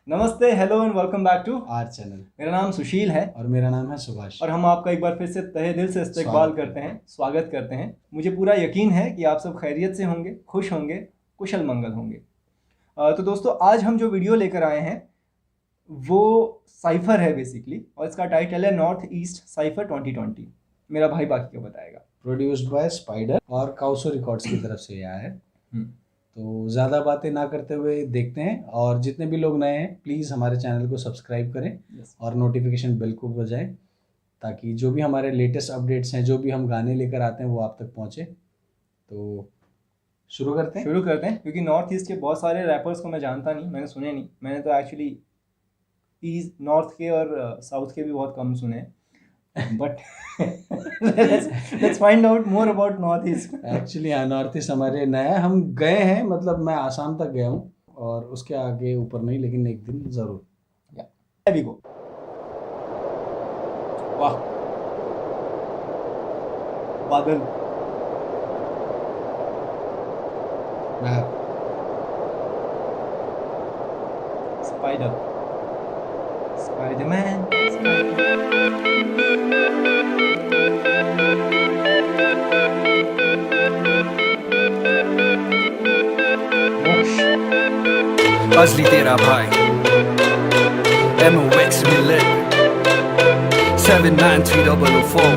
नमस्ते, hello and welcome back to our channel. मेरा नाम सुशील है और मेरा नाम है सुभाष। और हम आपका एक बार फिर से तहे दिल से इस्तकबाल करते हैं, स्वागत करते हैं। मुझे पूरा यकीन है कि आप सब खैरियत से होंगे, खुश होंगे, कुशल मंगल होंगे। तो दोस्तों, आज हम जो वीडियो लेकर आए हैं वो साइफर है बेसिकली, और इसका टाइटल है नॉर्थ ईस्ट साइफर 2020। मेरा भाई बाकी को बताएगा। प्रोड्यूस्ड बाय स्पाइडर और काउसो रिकॉर्ड्स की तरफ से आया है। तो ज़्यादा बातें ना करते हुए देखते हैं, और जितने भी लोग नए हैं प्लीज़ हमारे चैनल को सब्सक्राइब करें और नोटिफिकेशन बेल को बजाएं, ताकि जो भी हमारे लेटेस्ट अपडेट्स हैं, जो भी हम गाने लेकर आते हैं, वो आप तक पहुँचे। तो शुरू करते हैं क्योंकि नॉर्थ ईस्ट के बहुत सारे रैपर्स को मैं जानता नहीं, मैंने सुने नहीं। मैंने तो एक्चुअली ईस्ट नॉर्थ के और साउथ के भी बहुत कम सुने, but let's find out more about north east. Actually हाँ, नॉर्थ ईस्ट हमारे नया, हम गए हैं, मतलब मैं आसाम तक गया हूँ और उसके आगे ऊपर नहीं, लेकिन एक दिन ज़रूर। अभी को वाह, बादल, स्पाइडर, स्पाइडरमैन, असली तेरा भाई MOX मिलत 79304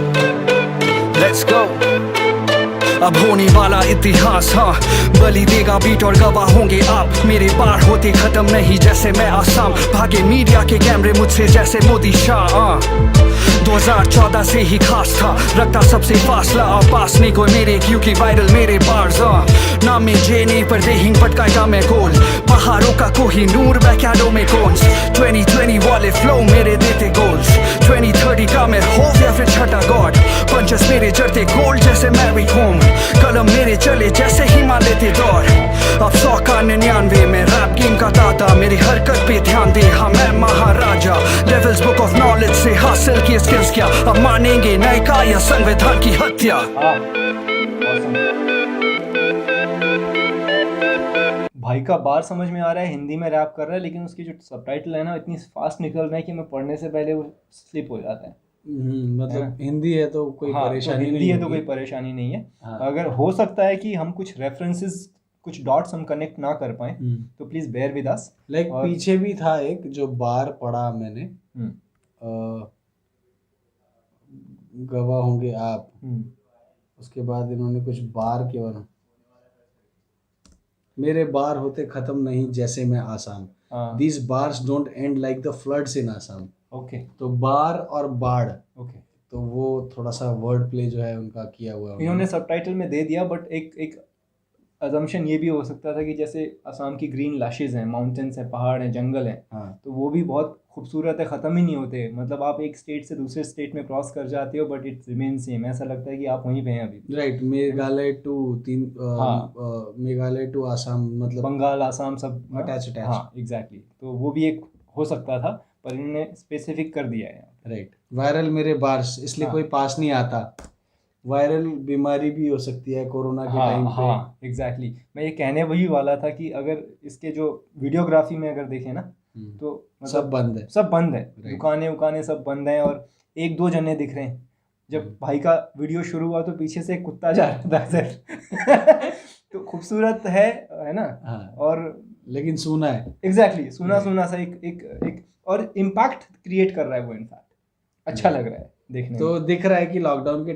Let's go। अब होने वाला इतिहास, हाँ बलि देगा बीट और गवाह होंगे आप। मेरे पार होते खत्म नहीं जैसे मैं आसाम, भागे मीडिया के कैमरे मुझसे जैसे मोदी शाह। 2014 से ही खास था, रखता सबसे फासला, और पास नहीं कोई मेरे क्योंकि वायरल मेरे बार्स। नाम में जे नहीं पर देहिंग पटकाएगा मैं गोल, पहाड़ों का कोही नूर बैकयार्डों में गोल्स। 2020 वाले फ्लो मेरे देते गोल्स, 2030 का मैं हो या फिर छठा गॉड। पंचस मेरे जड़ते गोल्ड जैसे मैरी कॉम, कलम मेरे चले जैसे हिमालय थे दौर। अब 100 का 99 में रैप गेम का दादा, मेरी हरकत पे ध्यान दे, हाँ मैं महाराजा। डेविल्स बुक ऑफ नॉलेज से हासिल किए स्किल्स क्या, अब मानेंगे नए का या संविधान की हत्या। भाई का बार समझ में आ रहा है, हिंदी में रैप कर रहा है, लेकिन उसकी जो सबटाइटल है ना इतनी फास्ट निकल रहा है कि मैं पढ़ने से पहले वो स्लिप हो जाता है। मतलब हिंदी है तो कोई परेशानी तो हिंदी है तो कोई परेशानी नहीं है। अगर हो सकता है कि हम कुछ रेफरेंसेस, कुछ डॉट्स हम कनेक्ट ना कर पाए, तो please bear with us. Like पीछे भी था एक जो बार पढ़ा मैंने, गवाह होंगे आप, उसके बाद इन्होंने कुछ बार के बारे, मेरे बार होते खत्म नहीं जैसे मैं Assam, these bars don't end like the floods in Assam। Okay, तो बार और बाढ़, ओके, तो वो थोड़ा सा वर्ड प्ले जो है उनका किया हुआ है इन्होंने सबटाइटल में दे दिया। बट एक अजम्पशन ये भी हो सकता था कि जैसे असम की ग्रीन लैशेज हैं, माउंटेन्स हैं, पहाड़ हैं, जंगल हैं, तो वो भी बहुत खूबसूरत है, ख़त्म ही नहीं होते। मतलब आप एक स्टेट से दूसरे स्टेट में क्रॉस कर जाते हो, बट इट रिमेन सेम। ऐसा लगता है कि आप वहीं पे हैं अभी। Right, Meghalaya to Meghalaya to Assam, मतलब बंगाल, आसाम सब अटैच। हाँ एग्जैक्टली। तो वो भी एक हो सकता था, पर इन्होंने स्पेसिफिक कर दिया है। राइट, वायरल मेरे बार्स, इसलिए कोई पास नहीं आता। वायरल बीमारी भी हो सकती है कोरोना के टाइम पे। हाँ एग्जैक्टली, मैं ये कहने वही वाला था कि अगर इसके जो वीडियोग्राफी में अगर देखें ना, तो मतलब सब बंद है, सब बंद है, दुकानें उकानें सब बंद हैं, और एक दो जने दिख रहे हैं। जब भाई का वीडियो शुरू हुआ तो पीछे से एक कुत्ता जा रहा था तो खूबसूरत है ना। और लेकिन सुना है, एग्जैक्टली, सुना सा एक और इम्पैक्ट क्रिएट कर रहा है वो। इनफैक्ट अच्छा लग रहा है देखने तो दिख रहा है कि लॉकडाउन के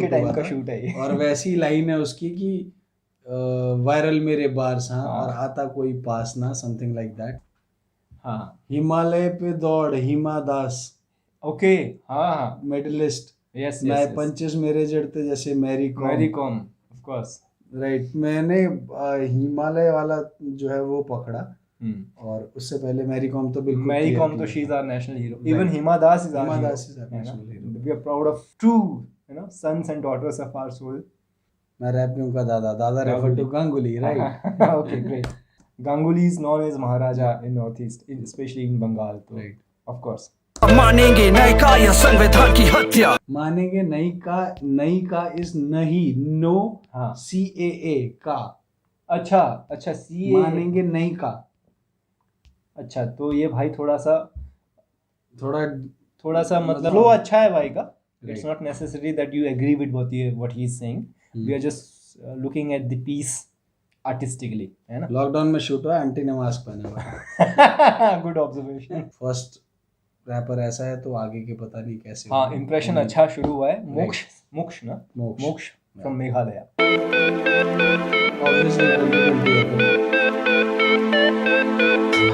टाइम का शूट है ये। और वैसी लाइन है उसकी कि वायरल मेरे बार्स, और आता कोई पास ना, समथिंग लाइक दैट। हिमालय पे दौड़ हिमा दास, ओके, हाँ मेडलिस्ट, यस, मैं पंचेस मेरे जड़ते जैसे Mary Kom, of course. Right, मैंने हिमालय वाला जो है वो पकड़ा, और उससे पहले मैरी कॉम तो बिल्कुल, मैरी कॉम तो she is our national hero. Even Hima Das is our national hero. We are proud of true sons and daughters of our soul. मैं रैप गेम का दादा refer to Ganguly, right. Okay great. Ganguly is known as Maharaja in North East, specially in Bengal. तो right, of course. मानेंगे नई का या संविधान की हत्या, मानेंगे नई का इज नहीं, नो, CAA का। अच्छा CAA, मानेंगे नई का, अच्छा, तो ये भाई थोड़ा सा मतलब फ्लो अच्छा है भाई का. It's not necessary that you agree with what he is saying. We are just looking at the piece artistically, है ना. लॉकडाउन में शूट हुआ, आंटी ने मास्क पहना हुआ. Good observation. फर्स्ट रैपर ऐसा है तो आगे के पता नहीं कैसे. हाँ, इम्प्रेशन अच्छा शुरू हुआ है. मोक्ष from Meghalaya.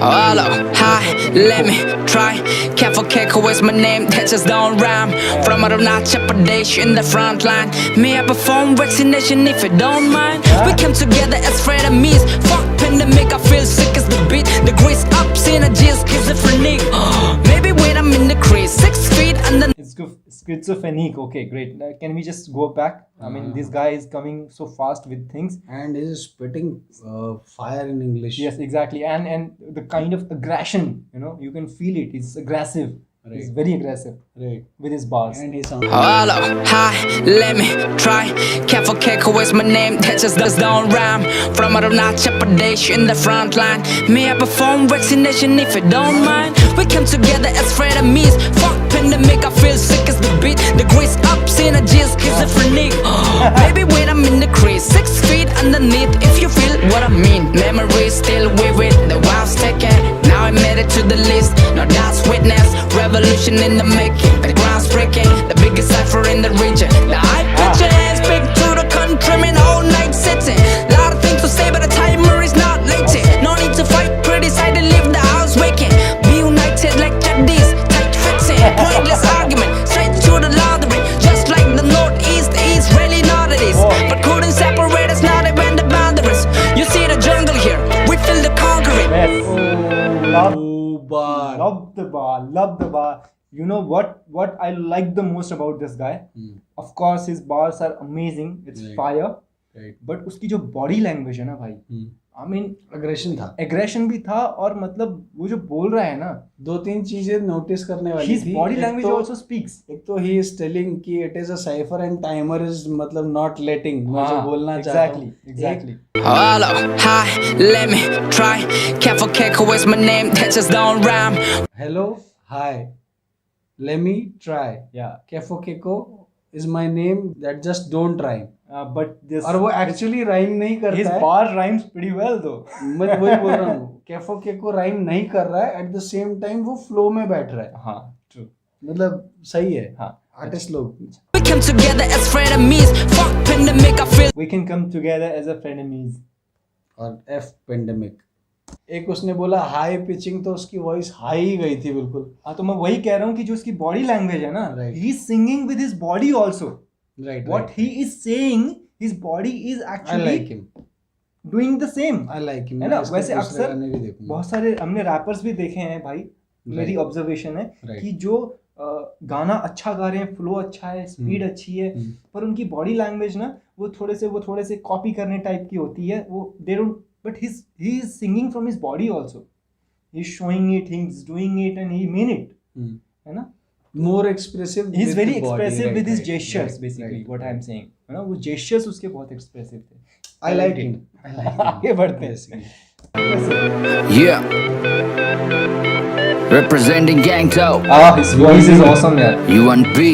Hello, hi, let me try. Careful, Keiko is my name, that just don't rhyme. From Arunachal Pradesh in the front line. May I perform vaccination if you don't mind? We came together as frenemies. Fuck pandemic, I feel sick as the beat. The grease up, synergies, schizophrenic. Maybe when I'm in the crease, 6 feet under. It's schizophrenic. Okay, great. Can we just go back? I mean, this guy is coming so fast with things. And he is spitting fire in English. Yes, exactly. And the kind of aggression, you can feel it. He's aggressive. Right. He's very aggressive. Right. With his bars. And he sounds. Hello, hi, let me try. Careful, Keiko is my name, that just don't rhyme. From Arunachal Pradesh in the front line. May I perform vaccination if you don't mind? We came together as frenemies. Fuck pandemic, I feel sick as the beat. The grease up, synergies, schizophrenic. Maybe when I'm in the crease, 6 feet underneath. If you feel what I mean, memories still vivid. The wild's taken. Now I made it to the list. No doubts witness. Revolution in the making. The ground's breaking. The biggest cipher in the region. Now I put your hands big to the countrymen all night sitting. Lot of things to say, but the timer is not late. No need to fight, criticize, and leave the house vacant. Be united like Jadis, tight fitting. Pointless argument, straight to the laundry. Just like the northeast is really not it is. But couldn't separate us, not even the boundaries. You see the jungle here, we feel the concrete. Yes. Love the bar. You know what I like the most about this guy? Of course his bars are amazing. It's fire. Right. But उसकी जो body language है ना भाई, I mean aggression भी था. और मतलब वो जो बोल रहा है ना, 2-3 चीजें नोटिस करने वाली his थी. body language also speaks. एक तो he is telling कि it is a cipher and timer is मतलब not letting. मैं जो बोलना चाहता हूँ. Exactly. Hello, hi, let me try. Careful, Keiko is my name, that just don't rhyme. Hello, hi, let me try. Yeah. Kefo Keko is my name, that just don't rhyme. But this और वो actually rhyme नहीं करता his है. bar rhymes pretty well though. मैं वही बोल रहा हूँ. कैफो केको राइम नहीं कर रहा है, एट द सेम टाइम वो फ्लो में बैठ रहा है. हाँ, true. मतलब सही है. हाँ, आर्टिस्ट लोग. We come together as frenemies. Fuck pandemic, I feel. We can come together as a frenemies. और एफ पेंडेमिक. एक उसने बोला हाई पिचिंग, तो उसकी वॉइस हाई ही गई थी बिल्कुल. हाँ, तो मैं वही कह रहा हूँ कि जो उसकी बॉडी लैंग्वेज है ना, Right. he is singing with his body also. Right. What he is saying, his body is I actually like him. doing the same. I like him. है ना. वैसे अक्सर बहुत सारे हमने रैपर्स भी देखे हैं भाई. मेरी ऑब्जर्वेशन है Right. कि जो गाना अच्छा गा रहे हैं, फ्लो अच्छा है, स्पीड अच्छी है, पर उनकी बॉडी लैंग्वेज ना वो थोड़े से कॉपी करने टाइप की होती है. वो they don't, but he is singing from his body also. He is showing it, he is doing it and he mean it. है ना. More expressive. He is very expressive with his gestures, basically what I am saying. है ना, वो gestures उसके बहुत expressive थे. I like him. आगे बढ़ते हैं. Yeah. Representing Gang Tao. His voice is awesome यार. You want B?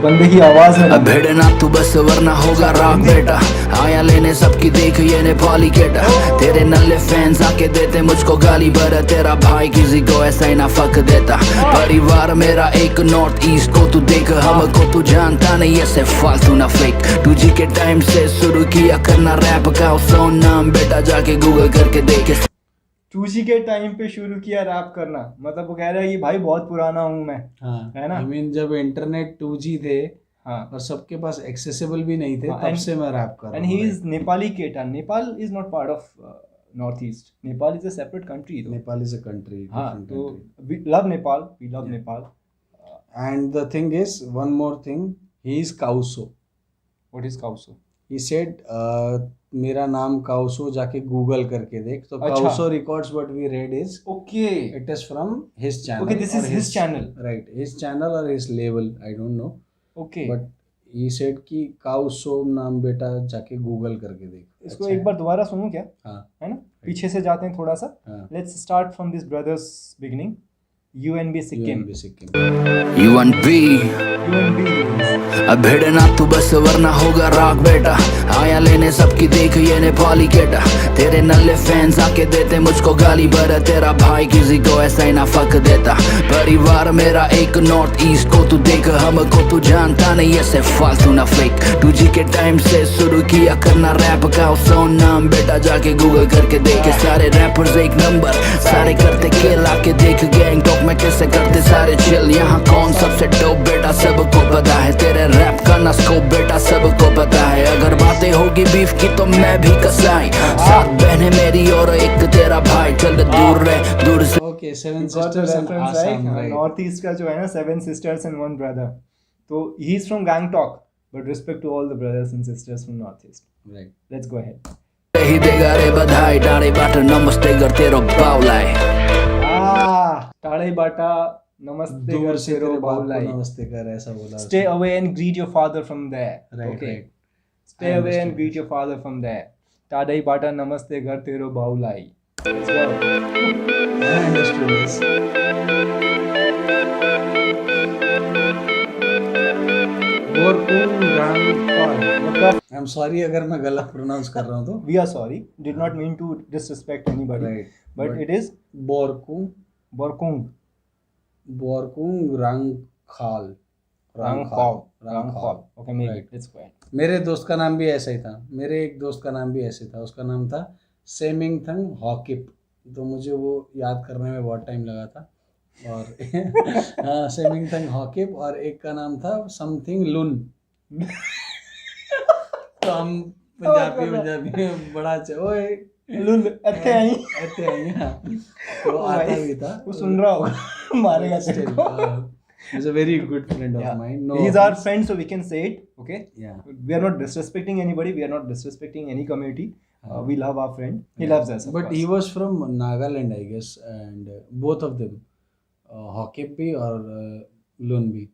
बंदे की आवाज है. अब भिड़ना तू बस वरना होगा राग बेटा. आया लेने सबकी देख ये नेपाली केटा. तेरे नल्ले फैंस आके देते मुझको गाली, पर तेरा भाई किसी को ऐसा ही ना फक देता. परिवार मेरा एक नॉर्थ ईस्ट को तू देख, हमको तू जानता नहीं ऐसे फालतू ना फेक. 2G के टाइम से शुरू किया करना रैप का, सो नाम बेटा जाके गूगल करके देखे. 2G के टाइम पे शुरू किया रैप करना, मतलब वो कह रहा है कि भाई बहुत पुराना हूँ मैं. हाँ, है ना. I mean, जब इंटरनेट 2G थे. हाँ. और सबके पास एक्सेसिबल भी नहीं थे. हाँ, तब से मैं रैप कर रहा हूँ. एंड ही इज नेपाली केटा. Nepal is not part of north east. Nepal is a separate country. Nepal is a country. हाँ, तो we love Nepal, we love Nepal. And the thing is, one more thing, he is Kauso. What is Kauso? He said मेरा नाम काउसो, जाके Google करके देख. तो अच्छा. Kauso records what we read is, okay, it is from his channel. Okay, this is his channel. Right, his channel और his level, I don't know. Okay, but he said कि काउसो नाम बेटा जाके गूगल करके देख. इसको एक बार दोबारा सुनूं क्या? हाँ. है ना. पीछे से जाते हैं थोड़ा सा. हाँ. Let's start from this brothers beginning. UNB Sikkim. UNB Sikkim. UNB अब भिड़ना तू बस वरना होगा राग बेटा. आया लेने सबकी देख ये नेपाली केटा. तेरे नल्ले फैंस आके देते मुझको गाली भर. तेरा भाई किसी को ऐसा ही ना फक देता. परिवार मेरा एक नॉर्थ ईस्ट को तू देख. हमको तू जानता नहीं ऐसे फालतू ना फेक. 2G के टाइम से शुरू किया करना रैप का. सोन नाम बेटा जाके गूगल करके देख. सारे रैपर्स एक नंबर सारे करते खेल आके देख. गैंग टॉक में कैसे करते सारे चिल. यहाँ कौन सबसे डोप बेटा सबको पता है. तेरे रैप का ना स्कोप बेटा सबको पता है. अगर बातें होगी बीफ की तो मैं भी कसाई. 7 बहनें मेरी और एक तेरा भाई. चल दूर रहे दूर से. Okay, Seven Got the Sisters and reference, Assam, right? right? North East का जो है ना 7 sisters and 1 brother. तो he is from Gangtok, but respect to all the brothers and sisters from North East. Right. Let's go ahead. ही देगा रे बधाई. डारे बाट नमस्ते कर तेरो बाउलाई. टाड़े बाटा नमस्ते दूर कर से तेरो तेरे बाप को बाउलाई. नमस्ते कर ऐसा बोला. Stay away and greet your father from there. Right, Okay. right. Stay I away and understood. greet your father from there. टाड़े बाटा नमस्ते कर तेरो बाउलाई. Let's go. I understood this. I'm sorry अगर मैं गलत प्रोनाउंस कर रहा हूँ तो. We are sorry. Did not mean to disrespect anybody. Right. But it is बोरकुंग Borkung. बोरकुंग रंगखाल. Rangkhal. Okay, maybe. Right. Let's go ahead. मेरे दोस्त का नाम भी ऐसा ही था. मेरे एक दोस्त का नाम भी ऐसे था. उसका नाम था सेमिंगथंग हॉकिप. तो मुझे वो याद करने में बहुत टाइम लगा था. और हाँ सेमिंगथंग हॉकिप. और एक का नाम था समथिंग लुन. तो हम पंजाबी में बड़ा अच्छा ओए लुल ऐसे आई. ऐसे आई. हाँ तो आता भी था. वो सुन रहा होगा. मारेगा तेरे को. He's a very good friend of mine. No, He's our friend, so we can say it. Okay. Yeah. We are not disrespecting anybody. We are not disrespecting any community. We love our friend. He loves us. of But course. he was from Nagaland, I guess, and both of them, Haokip भी और Lun भी,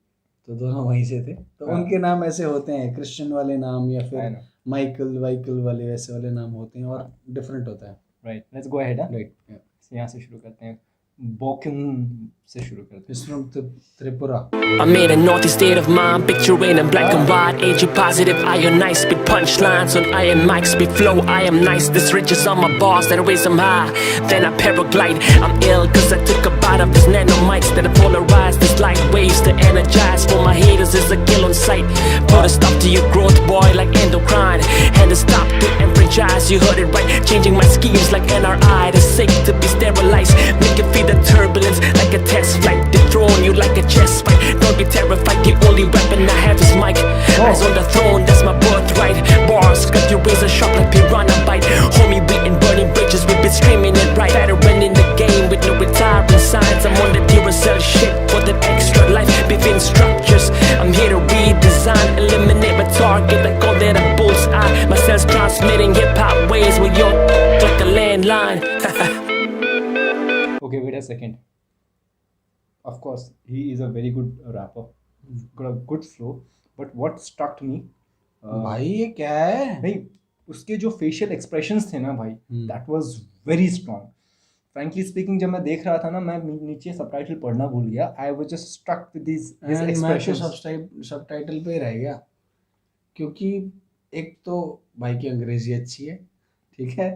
तो दोनों वहीं से थे. तो उनके नाम ऐसे होते हैं क्रिश्चियन वाले नाम या I फिर know. माइकल वाइकल वाले वैसे वाले नाम होते हैं और डिफरेंट होता है. Right. Let's go ahead. Right. यहाँ से शुरू करते हैं. Bokin से शुरू करते हैं. He's from Tripura. I'm in a naughty state of mind, picturing in black and white. Age positive, I am nice, spit punchlines on iron mics, spit flow. I am nice, this riches on my bars that raise them high. Then I paraglide. I'm ill cause I took a bite of these nano mics that polarize these light waves to energize. For my haters is a kill on sight. Put a stop to your growth, boy, like endocrine. And a stop to enfranchise. You heard it right, changing my schemes like NRI. The sick to be sterilized, make it feel the turbulence like a test flight. Dethrone you like a chess fight. Don't be terrified, the only weapon I have is mic. Eyes on the throne, that's my birthright. Bars cut your razor sharp like piranha bite. Homie beating burning bridges, we've been screaming it right. Veteran in the game with no retiring signs. I'm on the Duracell shit for that extra life. Between structures, I'm here to redesign. Eliminate my target, I call that a bullseye. My cells transmitting hip-hop waves with your like a landline. Okay, wait a second. Of course, he is a very good rapper. Got a good flow. But what struck me, भाई ये क्या है? नहीं, उसके जो facial expressions थे ना भाई, that was very strong. Frankly speaking, जब मैं देख रहा था ना, मैं नीचे subtitle पढ़ना भूल गया. I was just struck with these his मैं तो expressions. सबटाइटल पे ही रह गया क्योंकि एक तो भाई की अंग्रेजी अच्छी है. ठीक है,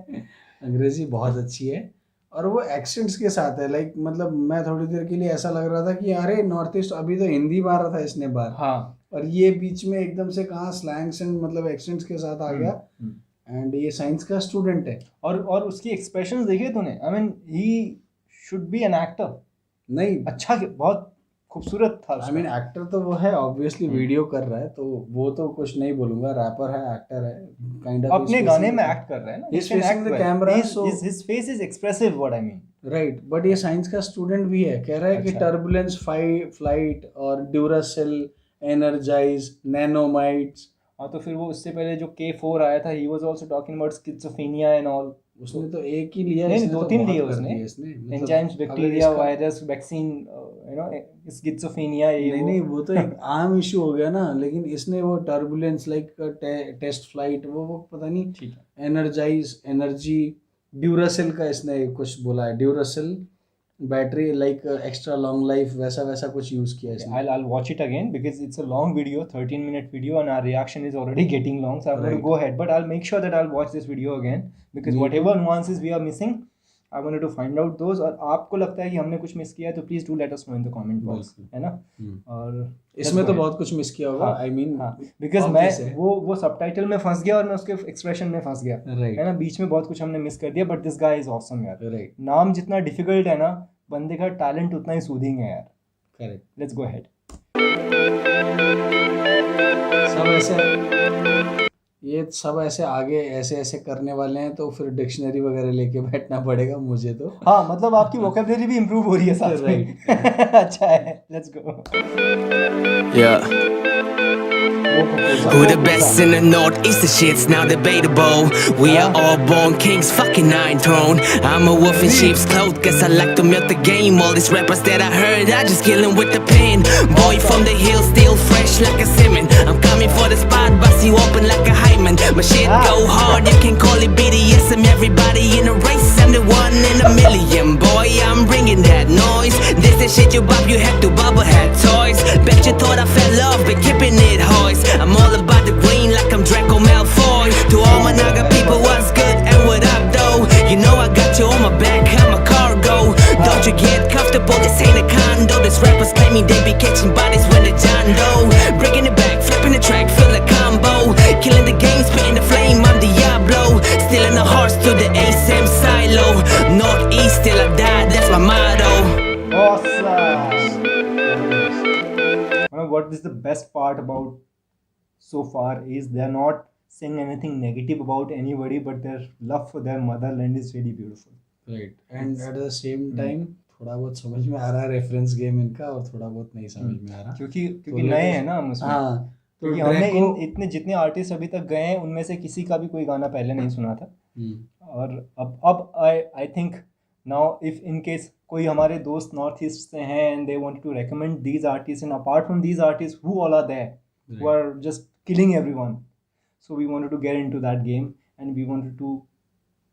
अंग्रेजी बहुत अच्छी है और वो एक्सेंट्स के साथ है. लाइक मतलब मैं थोड़ी देर के लिए ऐसा लग रहा था कि अरे नॉर्थ ईस्ट अभी तो हिंदी मारा था इसने बार. हाँ. और ये बीच में एकदम से कहाँ स्लैंग्स एंड मतलब एक्सेंट्स के साथ आ गया. एंड ये साइंस का स्टूडेंट है. और उसकी एक्सप्रेशंस देखे तूने? I mean he should be an actor. नहीं अच्छा, बहुत खूबसूरत था. आई मीन एक्टर तो वो है ऑब्वियसली, वीडियो कर रहा है तो वो तो कुछ नहीं बोलूंगा. रैपर है, एक्टर है, काइंड ऑफ अपने गाने में एक्ट कर रहा है ना. He's facing the camera, so his face is expressive, what I mean. Right. But ये साइंस का स्टूडेंट भी है. कह रहा है कि अच्छा. टर्बुलेंस फ्लाइट और ड्यूरासेल एनर्जाइज नैनोमाइट्स. हाँ, तो फिर वो उससे पहले जो K4 आया था, he was also talking about schizophrenia and all. उसने तो एक ही लिया. नहीं, इसने तो 2-3 लिए बहुत कर उसने. दिए इसने. मतलब Enzymes, अगर bacteria, इसका- virus, vaccine, schizophrenia. ये नहीं वो. नहीं वो तो एक आम इशू हो गया ना. लेकिन इसने वो टर्बुलेंस लाइक टेस्ट फ्लाइट वो पता नहीं ठीक है. एनर्जाइज एनर्जी ड्यूरासेल का इसने कुछ बोला है, Duracell battery like extra long life, वैसा वैसा कुछ यूज किया है इसने। I'll watch it again because it's a long video, 13-minute video, and our reaction is already getting long. So I'm going to Right. go ahead, but I'll make sure that I'll watch this video again because Me whatever nuances we are missing, I wanted to find out those. और आपको लगता है कि हमने कुछ miss किया है तो please do let us know in the comment box, है ना? और इसमें तो बहुत कुछ मिस किया होगा, हाँ, आई मीन बिकॉज मैं वो सबटाइटल में फंस गया और मैं उसके एक्सप्रेशन में फंस गया, राइट है ना? बीच में बहुत कुछ हमने मिस कर दिया, but this guy is awesome यार। राइट नाम जितना डिफिकल्ट है ना, बंदे का टैलेंट उतना ही सूदिंग है यार। करेक्ट। Let's go ahead. सब ऐसे आगे ऐसे ऐसे करने वाले हैं तो फिर डिक्शनरी वगैरह लेके बैठना पड़ेगा मुझे तो। हाँ, मतलब आपकी वोकैबुलरी भी इम्प्रूव हो रही है साथ में। अच्छा है, let's go. Yeah. Who the best in the northeast? The shit's now debatable. We are all born kings, fucking Iron Throne. I'm a wolf in sheep's clothes, guess I like to milk the game. All these rappers that I heard, I just kill 'em with the pen. Boy from the hill, still fresh like a salmon. I'm coming for the spot, bust you open like a hymen. My shit go hard, you can call it BDSM. Everybody in a race, I'm the one in a million. Boy, I'm bringing that noise. This the shit you bop, you have to bubble head toys. Bet you thought I fell off, but keeping it hoist. I'm all about the green like I'm Draco Malfoy. To all my Naga people, what's good and what up though? You know I got you on my back, I'm a cargo. Don't you get comfortable, this ain't a condo. These rappers claiming they be catching bodies when they John Doe. Breaking it back, flipping the track, feel a combo. Killing the game, spitting the flame, I'm Diablo. Stealing the hearts to the ASM silo. Northeast till I die, that's my motto. Awesome. What is the best part about so far is they're not saying anything negative about anybody, but their love for their motherland is really beautiful. Right. And at the same time थोड़ा बहुत समझ में आ रहा है reference game इनका, और थोड़ा बहुत नहीं समझ में आ रहा क्योंकि नए हैं ना हम उसमें। हाँ, तो क्योंकि हमने इतने जितने आर्टिस्ट अभी तक गए हैं उनमें से किसी का भी कोई गाना पहले नहीं सुना था। और अब I think now if in case कोई हमारे दोस्त नॉर्थ ईस्ट से हैं and they want to recommend these artist, and apart from these artist who all are there who are just killing everyone, so we wanted to get into that game and we wanted to,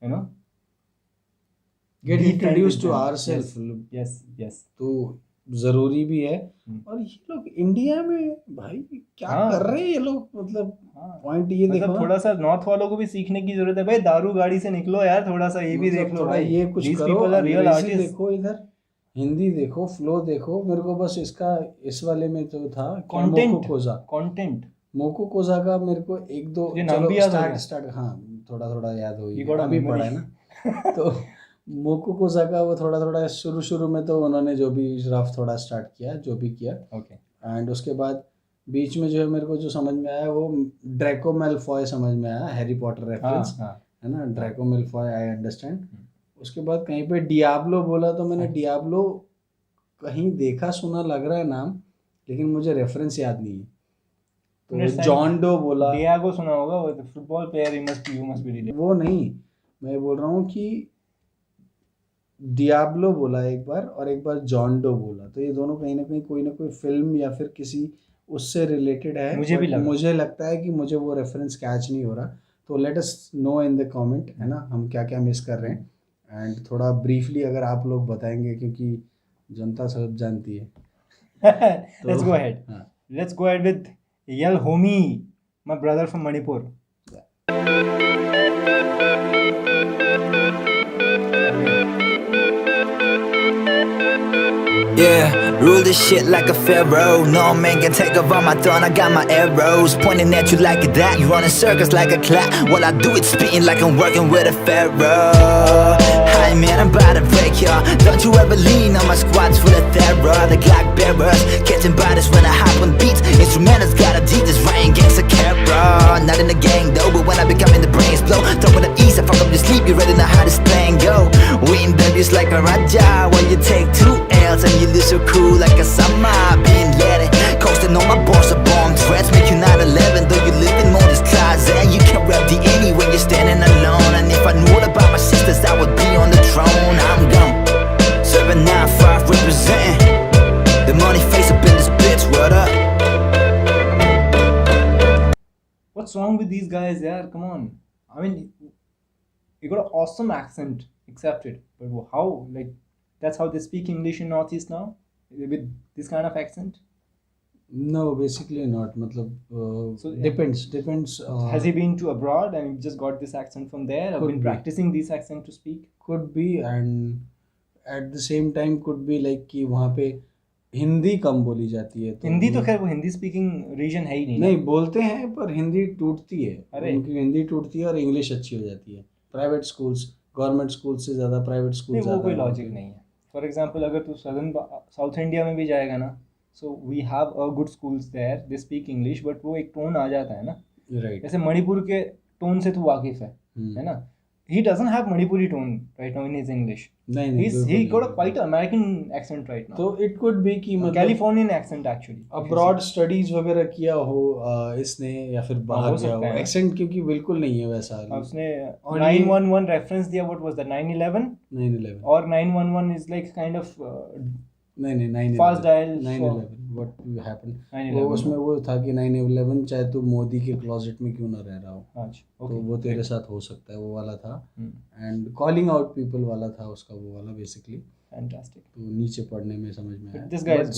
you know, get introduced to ourselves. yes तो जरूरी भी है। और ये लोग India में भाई क्या कर रहे हैं ये लोग, मतलब पॉइंट ये देखो, मतलब थोड़ा सा नॉर्थ वालों को भी सीखने की जरूरत है भाई। दारू गाड़ी से निकलो यार, थोड़ा सा ये भी देख लो भाई, ये कुछ These करो। people are real अंग्रेजी artists. देखो, इधर हिंदी देखो, फ्लो देखो। मेरे को बस इसका इस वाले में जो था कंटेंट मोको कोजा का मेरे को एक दो स्टार्ट हाँ थोड़ा याद हो गया, अभी पढ़ा है ना। तो मोको कोजा का वो थोड़ा शुरू में तो उन्होंने जो भी रफ थोड़ा स्टार्ट किया, जो भी किया, ओके। एंड उसके बाद बीच में जो है मेरे को जो समझ में आया वो ड्रैको मैलफॉय समझ में आया, हैरी पॉटर रेफरेंस है ना, ड्रैको मैलफॉय, आई अंडरस्टैंड। उसके बाद कहीं पे डियाब्लो बोला तो मैंने डियाब्लो कहीं देखा सुना लग रहा है नाम, लेकिन मुझे रेफरेंस याद नहीं है। तो जॉन डो बोला, डियागो सुना होगा, वो football player, you must be related. वो नहीं, मैं बोल रहा हूँ कि डियाब्लो बोला एक बार और एक बार जॉन डो बोला, तो ये दोनों कहीं ना कहीं कोई ना कोई फिल्म या फिर किसी उससे रिलेटेड है। मुझे लगता है कि मुझे वो रेफरेंस कैच नहीं हो रहा, तो let us know in the comment, है ना, हम क्या क्या मिस कर रहे हैं। एंड थोड़ा ब्रीफली अगर आप लोग बताएंगे, क्योंकि जनता सब जानती है। Let's go ahead. Let's go ahead with Yell Homie, my brother from Manipur. Yeah, rule this shit like a pharaoh. No man can take over my throne. I got my arrows pointing at you like that. You running circles like a clock. While I do it, spitting like I'm working with a pharaoh. Hi man, I'm about to break ya. Don't you ever lean on my squads full of terror. The Glock bearers catching bodies when I hop on beats. Instrumentals got a deep, this Ryan gangsta camera. Not in the gang though, but when I become in the brains blow. Top of the east, I fuck up your sleep. You ready to know how this plan go? We in W's like a Raja. While you take 2 L's and you lose your cool like a summer. Been letting coasting on my boss, a bomb threats make you not 11. Though you live in modest closet, you can rap the any when you're standing alone. And if I knew all about my sisters, I would be on the throne. I'm gone 795 representing the money face up in this bitch. What up? What's wrong with these guys, yaar? Come on. I mean, You got an awesome accent, accepted. But how, like, that's how they speak English in Northeast now, with this kind of accent. No, basically not. मतलब So, depends. Has he been to abroad and he just got this accent from there? I've Could been be. practicing this accent to speak. could be, and at the same time could be like कि वहाँ पे हिंदी कम बोली जाती है, तो हिंदी तो खैर वो हिंदी स्पीकिंग रीजन है ही नहीं ना। नहीं बोलते हैं, पर हिंदी टूटती है। अरे। उनकी हिंदी टूटती है और इंग्लिश अच्छी हो जाती है। प्राइवेट स्कूल्स, गवर्नमेंट स्कूल से ज़्यादा प्राइवेट स्कूल नहीं, वो ज़्यादा कोई होते लॉजिक हैं। नहीं है। फॉर एग्जांपल अगर तू साउथ इंडिया में भी जाएगा ना, so we have a good schools there, they speak English, but वो एक टोन आ जाता है ना। राइट। जैसे मणिपुर के टोन से तू वाकिफ है ना। He doesn't have Manipuri tone right now in his English. नहीं ही बिल्कुल गॉट अ नहीं। Quite American accent right now, तो इट कुड बी कि मतलब Californian accent actually. Abroad studies वगैरह किया हो इसने, या फिर बाहर हो गया हो। सकता है। एक्सेंट क्योंकि बिल्कुल नहीं है वैसा। उसने और 911 रेफरेंस दिया, व्हाट वाज दैट, 9/11 9/11 और 911 इज लाइक काइंड ऑफ नहीं 9/11 Fast dial 9/11 व्हाट हैपेंड, 9/11 वो उसमें वो था कि 9/11 चाहे तू मोदी के क्लोजेट में क्यों ना रह रहा हो, अच्छा तो ओके वो तेरे साथ हो सकता है, वो वाला था। हम्म। एंड कॉलिंग आउट पीपल वाला था उसका, वो वाला बेसिकली। फैंटास्टिक। तो नीचे पढ़ने में समझ में This guy आया, is but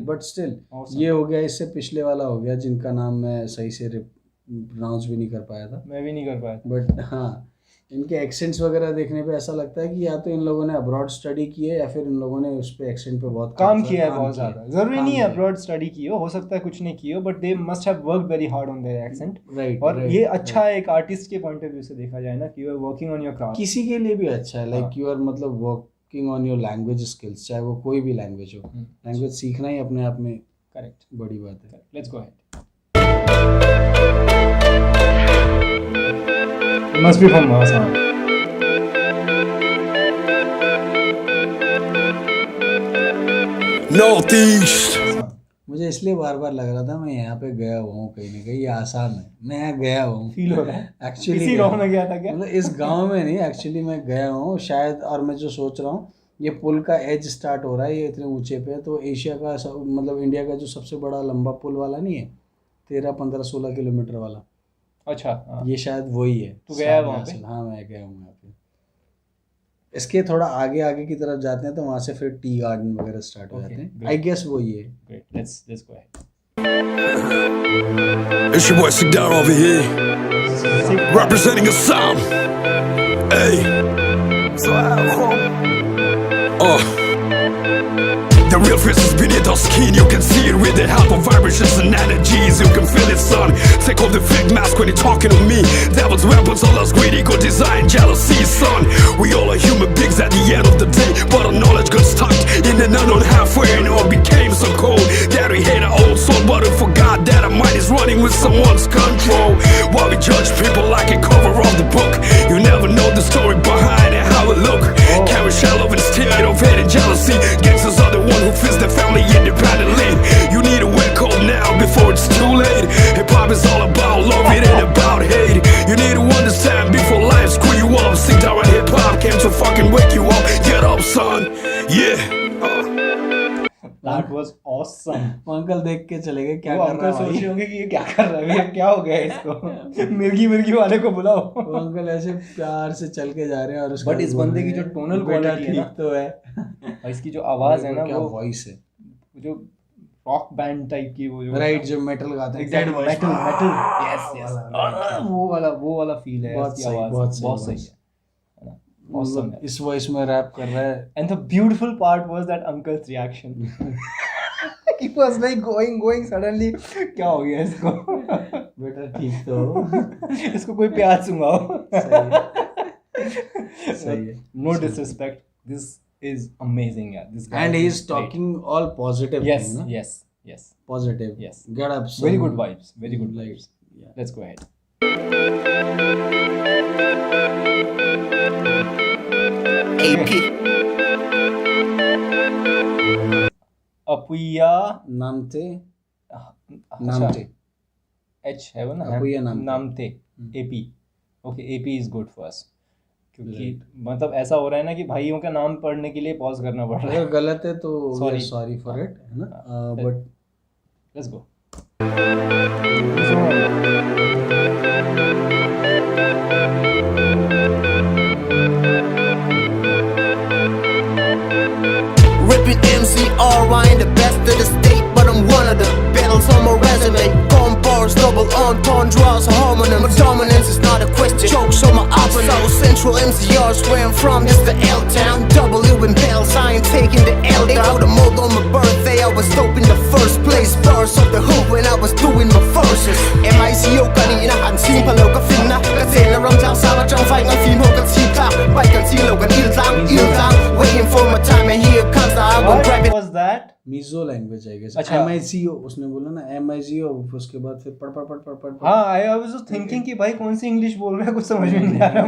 good. Still Awesome. ये हो गया। इससे पिछले वाला हो गया जिनका नाम मैं सही से प्रोनाउंस भी नहीं कर पाया था, मैं भी नहीं कर पाया। बट हाँ इनके एक्सेंट्स वगैरह देखने पे ऐसा लगता है कि या तो इन लोगों ने अब्रॉड स्टडी की है, या फिर इन लोगों ने उस पे एक्सेंट पे बहुत काम किया है बहुत किया ज़्यादा। ज़रूरी काम नहीं है किया। अब्रॉड स्टडी की हो सकता है कुछ नहीं की हो, but they must have worked very hard on their accent. Right. और ये अच्छा है एक आर्टिस्ट के पॉइंट ऑफ व्यू से देखा जाए ना, कि you are working on your craft. किसी के लिए भी अच्छा है, हाँ। लाइक यू आर मतलब working on your language skills, चाहे वो कोई भी लैंग्वेज हो। लैंग्वेज सीखना ही अपने आप में करेक्ट, बड़ी बात है। Let's go ahead. Must be from Assam. Northeast. मुझे इसलिए बार बार लग रहा था मैं यहाँ पे गया हुआ हूँ कहीं ना कहीं, ये आसाम है, मैं यहाँ गया हुआ हूँ। फील हो रहा है एक्चुअली इसी गाँव में गया था क्या? मतलब इस गांव में नहीं, एक्चुअली मैं गया हूँ शायद। और मैं जो सोच रहा हूँ, ये पुल का एज स्टार्ट हो रहा है, ये इतने ऊंचे पे है, तो एशिया का मतलब इंडिया का जो सबसे बड़ा लंबा पुल वाला नहीं है, 13, 15, 16 किलोमीटर वाला, अच्छा हाँ। ये शायद वही है। तू गया है वहाँ पे? हाँ मैं गया हूँ यहाँ पे। इसके थोड़ा आगे आगे की तरफ जाते हैं तो वहाँ से फिर टी गार्डन वगैरह स्टार्ट हो Okay, जाते हैं। great. आई गेस वही है। Great, let's go ahead. It's your boy Sick Down over here, representing Assam. Hey. The real fist is beneath our skin. You can see it with the help of vibrations and energies. You can feel it, son. Take off the fake mask when you're talking to me. Devil's weapons, all us greedy, good design, jealousy, son. We all are human beings at the end of the day, but our knowledge got stuck in an unknown halfway, and all became so cold that we hate our old soul, but we forgot that our mind is running with someone's control. While we judge people like a cover of the book, you never know the story behind it, how it look. Carry shell of instead of hate and jealousy. Gangsters are the one who feeds their family independently. You need to wake up now before it's too late. Hip hop is all about love, it ain't about hate. You need to understand before life screw you up. Sit down and hip hop came to fucking wake you up. Get up, son. Yeah. That was awesome. वो uncle देख के चले गए, क्या वो कर uncle रहा सोच है रहे भाई? होंगे कि ये क्या कर रहा है भैया, क्या हो गया है इसको। मिर्गी मिर्गी वाले को बुलाओ। वो अंकल ऐसे प्यार से चल के जा रहे हैं, और उसके But इस बाद बोल बंदे रहे की जो हैं, tonal बेटा quality है ना, ठीक तो है। और इसकी जो आवाज है ना, क्या वो वॉइस है। जो रॉक बैंड टाइप की, वो जो राइट, जो मेटल गाते हैं, exact dead voice। Metal yes yes, वाला, वो वाला फील है बहुत इसकी सही, आवाज, बहुत बहुत सही सही है। ऑसम मतलब है। इस वॉइस में रैप कर रहा है। And the beautiful part was that uncle's reaction. He was like going suddenly, क्या हो गया इसको? बेटा ठीक तो हो। इसको कोई प्यार सुनाओ। सही है। No disrespect, this is amazing, yeah. This guy And he is is great. talking all positive Yes, thing, na? yes. Positive. Yes. Get up, son. Very good vibes, very good Like, vibes. yeah. Let's go ahead. AP. Apuia नामते, अच्छा, नामते। H है वो ना, Apuia नामते। नामते, AP. Okay, AP is good for us. क्योंकि मतलब ऐसा हो रहा है ना कि भाइयों का नाम पढ़ने के लिए पॉज करना पड़ रहा है। अगर गलत है तो Sorry. सॉरी फॉर इट, है ना? हाँ। But Let's go. Central MCR's where I'm from, this the L-Town. W and bells, I ain't taking the L down. They wrote a mold on my birthday, I was dope in the first place. Bars of the hood when I was doing my verses. MICO กันนี่นะหันซิงพะโลก็ฟินนะกระเซ็นและรำจางสาวจังไฟงั้นฟิล์มหกกันทีกลางไปกันทีโลกันอิลจัง Waiting for my time and here comes the album grab What it. was that? Mizo language I guess अच्छा। MICO उसने बोला ना MICO, उसके बाद फिर पढ़ हाँ, I was just thinking कि भाई कौन सी इंग्लिश बोल रहा है, कुछ समझ में नहीं आ रहा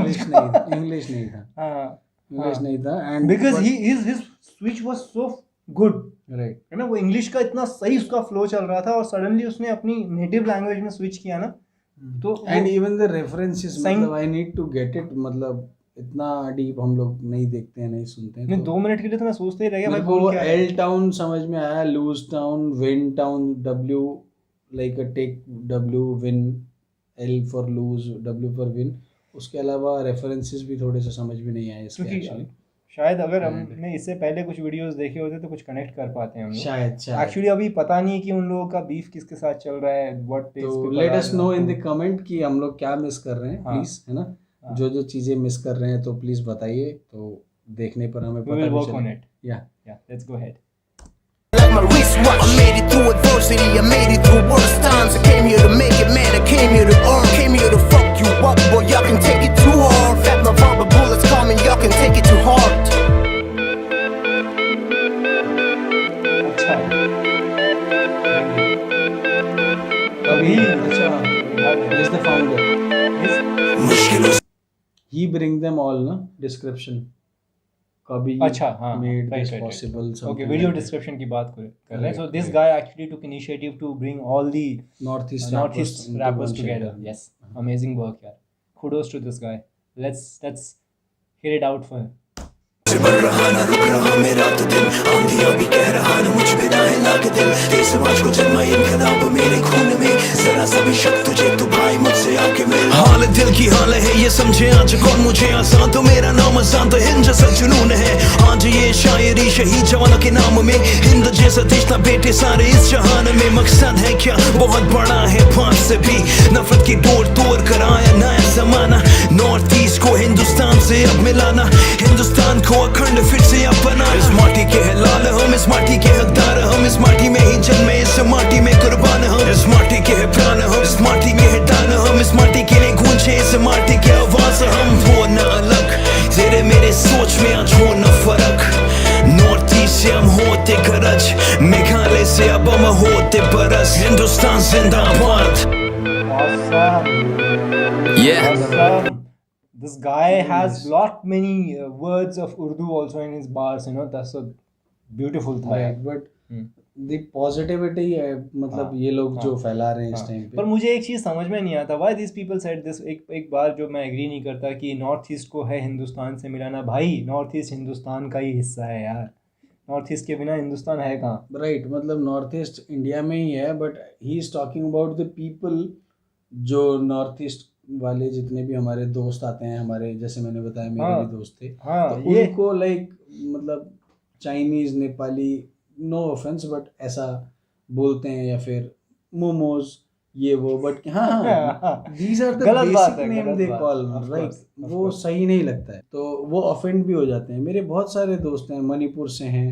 इंग्लिश नहीं था हाँ, इंग्लिश नहीं था and because his switch was so good, right है ना, वो इंग्लिश का इतना सही उसका फ्लो चल रहा था और सडनली उसने अपनी नेटिव लैंग्वेज में स्विच किया ना, तो and even the references Sign- मतलब I need to get it, मतलब इतना डीप हम लोग नहीं देखते हैं, नहीं सुनते हैं। नहीं 2 मिनट के लिए तो मैं सोचते ही रह गया भाई मेरे को बोल क्या है। एल टाउन समझ में आया, lose town, win town, W like a take, W win, L for lose, W for win. उसके अलावा रेफरेंसेस भी थोड़े से समझ में नहीं आए इसके क्योंकि एक्चुअली, शायद अगर हमने इससे पहले कुछ वीडियोस देखे होते तो कुछ कनेक्ट कर पाते हैं हम लोग। शायद एक्चुअली अभी पता नहीं कि उन लोगों का बीफ किसके साथ चल रहा है, व्हाट तो let us know in the comment कि हम लोग क्या मिस कर रहे हैं, हाँ। प्लीज, है ना, हाँ। जो जो चीजें मिस कर रहे हैं तो प्लीज बताइए, तो देखने पर हमें we पता will भी work on चले। it. या Yeah, let's go ahead. Like my wristwatch. I made it through adversity, I made it through worse times. I came here to make it, man, I came here to earn. Came here to fuck you up, boy, y'all can take it too hard. Fat my rubber bullets coming, y'all can take it too hard. अच्छा अभी अच्छा is the founder, इस he bring them all ना description कभी अच्छा हाँ made right, this right, right. possible Okay, something video like that. description की बात कर रहे हैं. So Correct, this correct. guy actually took initiative to bring all the Northeast Northeast into rappers one together. shelter. Yes, amazing work यार. Kudos to this guy. Let's hear it out for him. बढ़ रहा ना रुक रहा मेरा तो दिल, आंधियां भी कह रहा ना मुझ पे ना हिला के दिल। तेज समाज को जन्मा इनकलाब मेरे खून में, जरा सा भी शक तुझे तो भाई मुझसे आके मिल। हाल दिल की हाल है ये समझे आज कौन मुझे आसान, तो मेरा नाम आसान तो हिंद जैसा जुनून है। आज ये शायरी शहीद जवानों के नाम में, हिंद जैसा देश ना बेटे सारे इस जहान में। मकसद है क्या बहुत बड़ा है, पांच से भी नफरत की डोर तोड़ कर आया नया जमाना। नॉर्थ ईस्ट को हिंदुस्तान से अब मिलाना, हिंदुस्तान को अखंड फिर से अपना। इस माटी के है लाल हम, इस माटी के हकदार हम, इस माटी में ही जन्मे, इस माटी में कुर्बान हम। इस माटी के है प्राण हम, इस माटी के है दान हम, इस माटी के लिए गूंजे इस माटी के आवाज हम। वो न अलग तेरे मेरे सोच में आज हो न फर्क, नॉर्थ ईस्ट से हम होते गरज, मेघालय से अब हम होते बरस। हिंदुस्तान जिंदाबाद। Awesome. Yeah. Awesome. This guy has lot many words of Urdu also in his bars. You know, that's so beautiful था यार. Right, but hmm. the positivity है, मतलब हाँ, ये लोग जो हाँ, फैला रहे हैं इस हाँ. टाइम पर पे। मुझे एक चीज़ समझ में नहीं आता, why these people said this. एक बार जो मैं एग्री नहीं करता कि नॉर्थ ईस्ट को है हिंदुस्तान से मिलाना। भाई नॉर्थ ईस्ट हिंदुस्तान का ही हिस्सा है यार, नॉर्थ ईस्ट के बिना हिंदुस्तान है कहाँ। राइट, मतलब नॉर्थ ईस्ट इंडिया में ही है, but he is talking about the people जो नॉर्थ ईस्ट वाले जितने भी हमारे दोस्त आते हैं, हमारे जैसे मैंने बताया मेरे हाँ, भी दोस्त थे, हाँ तो ये उनको लाइक मतलब Chinese, Nepali, no offence but ऐसा बोलते हैं, या फिर मोमोज ये वो, बट हाँ हाँ दीज आर द गलत बात बेसिक है, नेम गलत दे बात, call, of right, course, of वो course. सही नहीं लगता है, तो वो ऑफेंड भी हो जाते हैं। मेरे बहुत सारे दोस्त हैं, मणिपुर से हैं,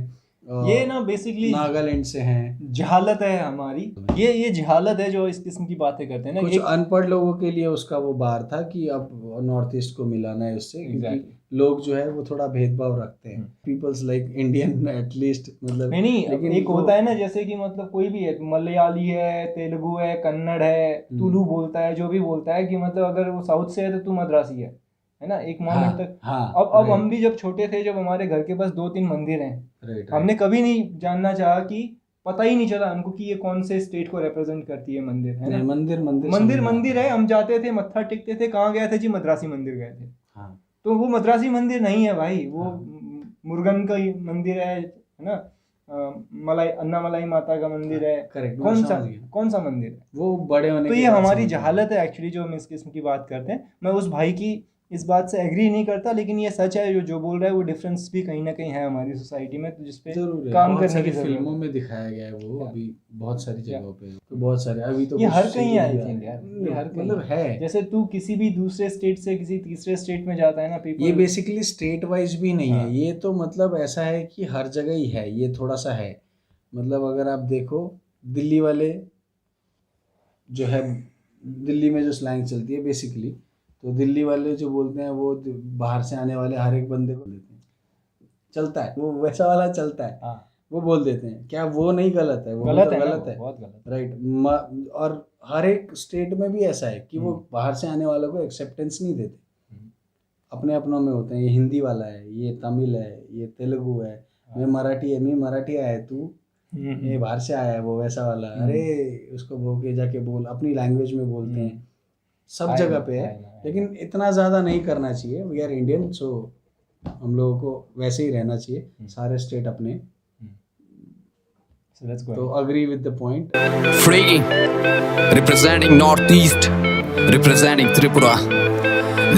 ये ना बेसिकली नागालैंड से हैं। जहालत है हमारी, ये जहालत है जो इस किस्म की बातें करते हैं ना। कुछ अनपढ़ लोगों के लिए उसका वो बार था कि अब नॉर्थ ईस्ट को मिलाना है उससे, क्योंकि Exactly. लोग जो है वो थोड़ा भेदभाव रखते हैं, पीपल्स लाइक इंडियन एटलीस्ट, मतलब नहीं लेकिन एक वो- होता है ना, जैसे कि मतलब कोई भी है, मलयाली है, तेलुगु है, कन्नड़ है, तुलु बोलता है, जो भी बोलता है कि मतलब अगर वो साउथ से है तो तू मद्रासी है ना, एक मोमेंट हाँ, तक। हाँ, अब right, हम भी जब छोटे थे, जब हमारे घर के पास 2-3 मंदिर हैं, right, हमने कभी नहीं जानना चाहा कि पता ही नहीं चला हमको कि ये कौन से स्टेट को रिप्रेजेंट करती है मंदिर, है नहीं, ना। मंदिर मंदिर है, हम जाते थे, मत्था टेकते थे, कहाँ गए थे जी, मद्रासी मंदिर गए थे। हाँ, तो वो मद्रासी मंदिर नहीं है भाई, वो हाँ। मुर्गन का ही मंदिर है ना, मलाई अन्नामलाई माता का मंदिर है। करेक्ट, कौन सा मंदिर है वो बड़े होने तो के ये बाद हमारी समझ जहालत है एक्चुअली, जो हम इस किस्म की बात करते हैं। मैं उस भाई की इस बात से एग्री नहीं करता, लेकिन ये सच है जो बोल रहा है, वो डिफरेंस भी कहीं ना कहीं है हमारी सोसाइटी में, तो जिस पे काम करने की जरूरत है। फिल्मों में दिखाया गया है वो, अभी बहुत सारी जगहों पे, तो बहुत सारे अभी तो ये हर कहीं आई थिंक यार, ये हर कहीं मतलब है। जैसे तू किसी भी दूसरे स्टेट से किसी तीसरे स्टेट में जाता है ना, ये बेसिकली स्टेट वाइज भी नहीं है, ये तो मतलब ऐसा है कि हर जगह ही है, ये थोड़ा सा है। मतलब अगर आप देखो दिल्ली वाले जो है, दिल्ली में जो स्लैंग चलती है बेसिकली, तो दिल्ली वाले जो बोलते हैं वो बाहर से आने वाले हर एक बंदे को देते हैं, चलता है वो वैसा वाला चलता है। हाँ। वो बोल देते हैं, क्या वो नहीं गलत है? वो गलत तो है, गलत है, बहुत गलत। राइट। और हर एक स्टेट में भी ऐसा है कि वो बाहर से आने वालों को एक्सेप्टेंस नहीं देते, अपने अपनों में होते हैं। ये हिंदी वाला है, ये तमिल है, ये तेलुगु है, मैं मराठी है, मैं मराठी आया है, तू ये बाहर से आया है, वो वैसा वाला। अरे उसको भोगे जाके बोल, अपनी लैंग्वेज में बोलते हैं, सब जगह पे है। लेकिन इतना ज़्यादा नहीं करना चाहिए, वी आर इंडियन, सो हम लोगों को वैसे ही रहना चाहिए, सारे स्टेट अपने। तो agree with the point. Freaky, representing Northeast, representing Tripura.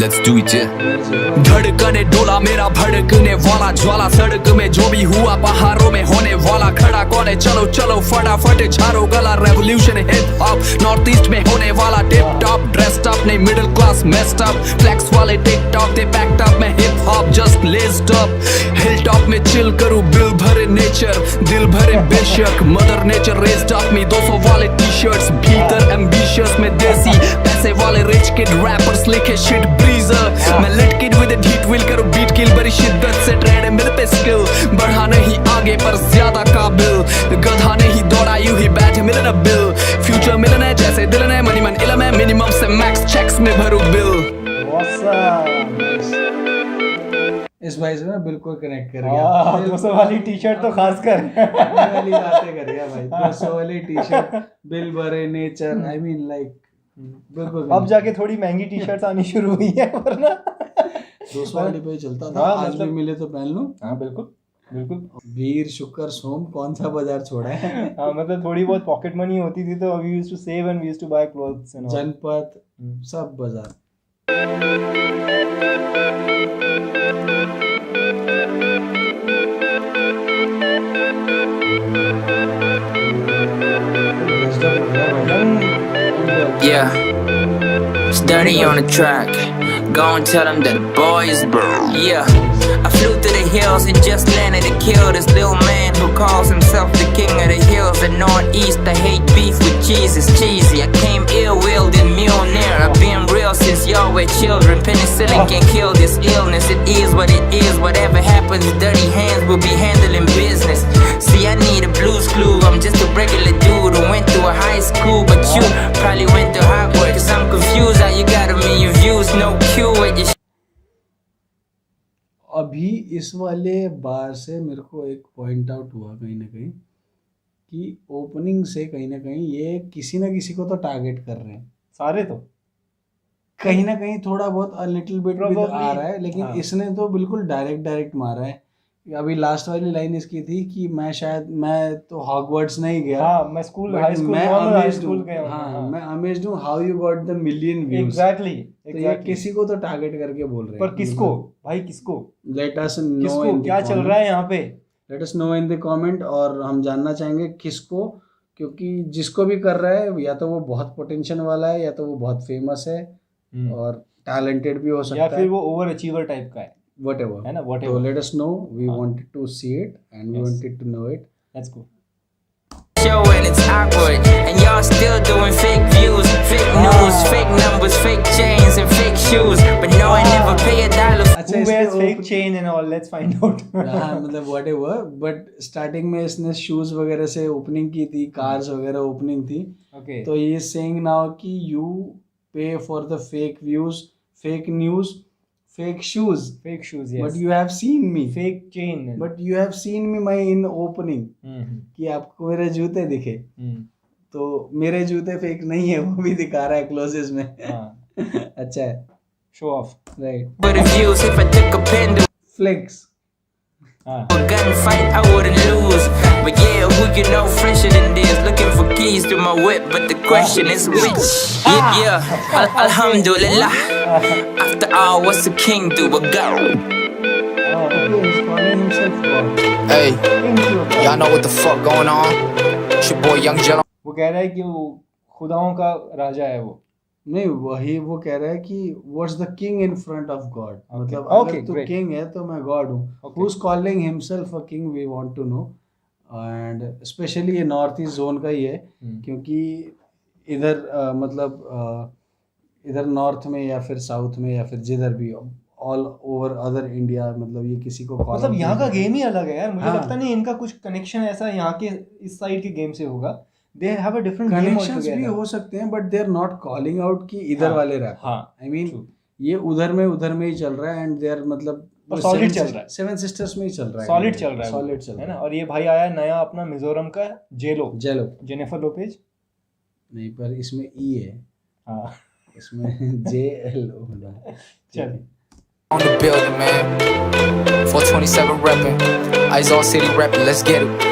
Let's do it, yeah. धड़कने डोला मेरा भड़कने वाला ज्वाला, सड़क में जो भी हुआ पहाड़ों में होने वाला, खड़ा कौन है? चलो चलो फटाफट झाड़ो गला, revolution hip hop north east में होने वाला। टिप टॉप ड्रेस्ड अप, नहीं middle class messed up, flex वाले टिक टॉक दे पैक्ड अप, मैं hip hop just laced up. Hill top में चिल करूं, बिल भरे नेचर, दिल भरे बेशक, mother nature raised up me. 200 वाले टी शर्ट्स भीतर एम्बिशियस में देसी, पैसे वाले रिच किड रैपर्स लिखे शिट ब्रीजर, मैं lit kid with heat will करूं बीट किल बड़ी शिद्दत से, ट्रेड मिल पे स्किल बढ़ा नहीं आगे पर ज्यादा काबिल, गधा नहीं दौड़ा यूं ही बैठे मिलना बिल, फ्यूचर मिलन है जैसे दिलन है, मनी मन इलम है, मिनिमम से मैक्स चेक्स में भरूं बिल। इस भाई से ना बिल्कुल कनेक्ट कर गया। 200 वाली टी शर्ट तो खास कर वाली बातें कर गया भाई। 200 वाली टी शर्ट, बिल भरे नेचर, आई मीन लाइक बिल्कुल। अब जाके थोड़ी महंगी टी शर्ट्स आनी शुरू हुई है, वरना 200 वाली पे चलता था। आज भी मिले तो पहन लूं। हाँ बिल्कुल बिल्कुल। वीर शुक्र सोम कौन सा बाजार छोड़ा है? हाँ मतलब थोड़ी बहुत पॉकेट मनी होती थी तो we used to save and we used to buy clothes and जनपद सब बाजार। Yeah, it's dirty on the track. Go and tell them that the boys burn. Yeah, I flew to the hills and just landed to kill this little man who calls himself the king of the hills. The northeast, I hate beef with cheese, it's cheesy. I came ill-willed and millionaire. I've been real since y'all were children. Penicillin can kill this illness. It is what it is. Whatever happens, dirty hands will be handling business. See, I need a blues clue. I'm just a regular dude who went to a high school, but you probably went to Hogwarts. Cause I'm confused how you got a million views, no cue with your अभी इस वाले बार से मेरे को एक point out हुआ कहीं ना कहीं कि ओपनिंग से कहीं ना कहीं ये किसी ना किसी को तो टारगेट कर रहे हैं। सारे तो कहीं ना कहीं थोड़ा बहुत लिटिल बिट भी आ रहा है, लेकिन इसने तो बिल्कुल डायरेक्ट मारा है। अभी लास्ट वाली लाइन इसकी थी कि मैं तो हॉगवर्ट्स नहीं गया। हाँ, मैं स्कूल हाई स्कूल गया हूँ। हाँ, मैं अमेज्ड हूँ how you got the million views. Exactly. तो ये किसी को तो टारगेट करके बोल रहे हैं। पर किसको भाई, किसको? लेट अस नो किसको क्या चल रहा है यहाँ पे? Let us know in the comment. और हम जानना चाहेंगे किसको, क्योंकि जिसको भी कर रहा है या तो वो बहुत पोटेंशियल वाला है या तो वो बहुत फेमस है और टैलेंटेड भी हो सकता है, या फिर वो ओवर अचीवर टाइप का है, whatever है ना, whatever. So let us know. We wanted to see it and we wanted to know it. Let's go. show and it's awkward, and y'all still doing fake views, fake news, fake numbers, fake chains and fake shoes, but no, I never pay a dollar. Who wears fake chain and all? Let's find out. हाँ मतलब whatever, but starting में इसने shoes वगैरह से opening की थी, cars वगैरह opening थी. Okay. तो he is saying now कि you pay for the fake views, fake news, fake shoes, yes. But you have seen me. Fake chain. But you have seen me my in opening. कि आपको मेरे जूते दिखे. तो मेरे जूते फेक नहीं है, वो भी दिखा रहा है क्लोजेस में. अच्छा है. Show off. Right. But if you if I took a pen to flex. A gunfight I wouldn't lose. But yeah, who you know fresher than this? Looking for keys to my whip, but the question is which? Yeah, Alhamdulillah. After all, what's a king do? A god. He's calling himself God. Hey, y'all know what the fuck going on? It's your boy Young Jello. वो कह रहा है कि वो खुदाओं का राजा है वो। नहीं, वही वो कह रहा है कि what's the king in front of God, मतलब Okay, अगर तू great. किंग है तो मैं गॉड हूँ। Okay. Who is calling himself a king, we want to know. And specially ये नॉर्थ ईस्ट जोन का ही है, क्योंकि इधर इधर नॉर्थ में या फिर साउथ में या फिर जिधर भी ऑल ओवर अदर इंडिया, मतलब ये किसी को call मतलब out यहाँ नहीं का करते। गेम ही अलग है यार। मुझे हाँ। लगता नहीं इनका कुछ कनेक्शन ऐसा यहाँ के इस साइड के गेम से होगा। They have a different game connections भी हो सकते हैं, but they are not calling out कि इधर हाँ, वाले रैप। हाँ, आई मीन true. ये उधर में ही चल रहा है, एंड दे आर मतलब और solid चल रहा है। सेवन सिस्टर्स में ही चल रहा है, सॉलिड चल रहा है वो, सॉलिड चल है रहा ना। है। और ये भाई आया है नया अपना मिजोरम का जेलो, जेलो जेनिफर लोपेज। नहीं, पर इसमें ई है, हाँ इसमें JLO होना। चल On the building, man. 427 reppin'. Ice all city reppin'. Let's get it.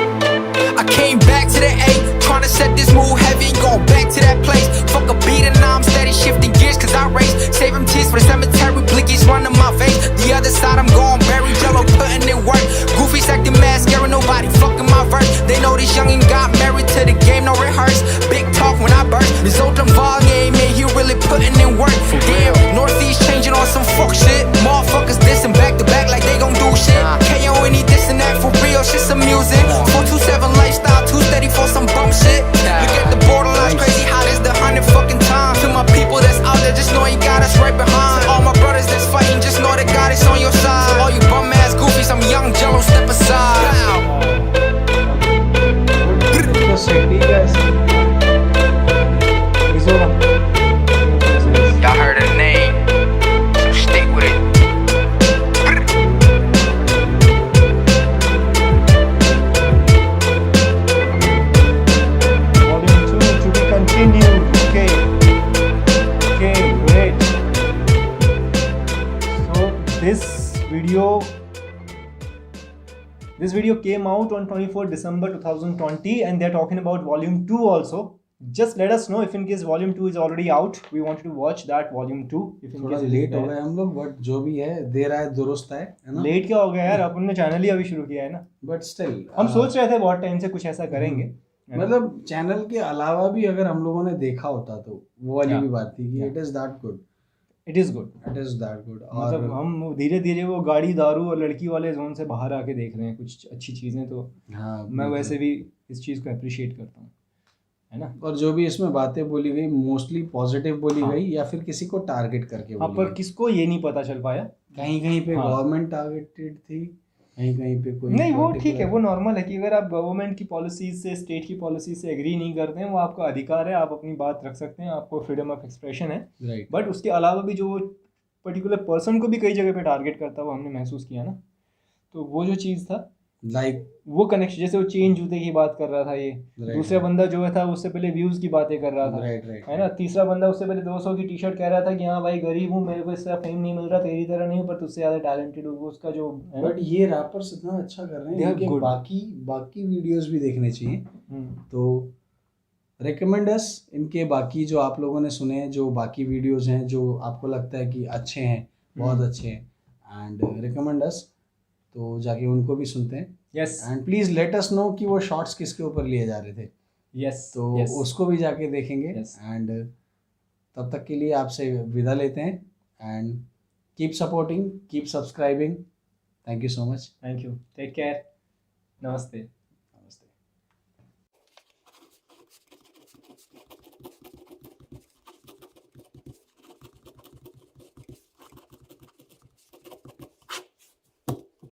I came back to the A, tryna set this move heavy, going back to that place. Fuck a beat and now I'm steady shifting gears cause I race. Save them tears for the cemetery, blickies running my face. The other side I'm going very jello, putting in work. Goofy's acting mad, scaring nobody, fucking my verse. They know this youngin' got married to the game, no rehearse. Big talk when I burst. This old volume, man, he really putting in work. Damn, Northeast changing on some fuck shit. Motherfuckers dissing back to back like they gon' do shit. KO any this and that for real, shit's amusing. 427 lifestyle, too steady for some bum shit. Look at the borderlines, crazy how this the 100 fucking times. To my people that's out there, just know you got us right behind. All my brothers that's fighting, just know that God is on your side. All you bum ass goofies, I'm young jello, step aside. तो city का Mizoram. Y'all heard the name, so stick with it. Volume 2 to be continued. Okay. Okay, great. So this video came out on 24 December 2020 and they're talking about volume 2 also. Just let us know if in case volume 2 is already out. We wanted to watch that volume 2. If in थोड़ा case it is late हो there. गए हम लोग, but जो भी है दे रहा है, दुरुस्त है ना। लेट क्या हो गया यार, अपन ने चैनल ही अभी शुरू किया है ना। बट स्टिल हम सोच रहे थे बहुत टाइम से कुछ ऐसा करेंगे, है ना? मतलब चैनल के अलावा भी अगर हम लोगों ने देखा होता तो वो वाली भी बात थी कि it is that good, it is good, it is that good. मतलब हम धीरे धीरे वो गाड़ी दारू और लड़की वाले जोन से बाहर आके देख रहे हैं कुछ अच्छी चीज़ें। तो हाँ, मैं वैसे भी इस चीज़ को अप्रिशिएट करता हूँ, है ना। और जो भी इसमें बातें बोली गई मोस्टली पॉजिटिव बोली हाँ। गई या फिर किसी को टारगेट करके हाँ, बोली पर गई। किसको ये नहीं पता चल पाया। कहीं कहीं पे हाँ। गवर्नमेंट टारगेटेड थी, कहीं कहीं पे कोई नहीं, वो particular- ठीक है, वो नॉर्मल है कि अगर आप गवर्नमेंट की पॉलिसीज से, स्टेट की पॉलिसी से एग्री नहीं करते हैं, वो आपका अधिकार है, आप अपनी बात रख सकते हैं, आपको फ्रीडम ऑफ एक्सप्रेशन है। राइट। बट उसके अलावा भी जो पर्टिकुलर पर्सन को भी कई जगह पे टारगेट करता हुआ हमने महसूस किया ना, तो वो जो चीज़ था लाइक वो कनेक्शन, जैसे वो चेन जूते की बात कर रहा था ये, दूसरा बंदा जो था उससे पहले व्यूज़ की बातें कर रहा था, राइट राइट है ना। तीसरा बंदा उससे पहले 200 की टी शर्ट कह रहा था कि हाँ भाई गरीब हूँ, मेरे को इससे फेम नहीं मिल रहा, तेरी तरह नहीं हूँ, पर तुझसे ज़्यादा टैलेंटेड हूँ, उसका जो है ना। बट ये रैपर्स इतना अच्छा कर रहे They हैं, are इनके good. बाकी वीडियोस भी देखने चाहिए। हम्म, तो रिकमेंड अस, इनके बाकी जो आप लोगों ने सुने हैं, जो बाकी वीडियोस हैं जो आपको लगता है कि अच्छे हैं, बहुत अच्छे हैं, एंड रिकमेंड अस, तो जाके उनको भी सुनते हैं। Yes and please let us know कि वो शॉर्ट्स किसके ऊपर लिए जा रहे थे, यस, तो यस। उसको भी जाके देखेंगे। Yes. एंड तब तक के लिए आपसे विदा लेते हैं, and keep supporting, keep subscribing. Thank you so much. Thank you, take care, नमस्ते।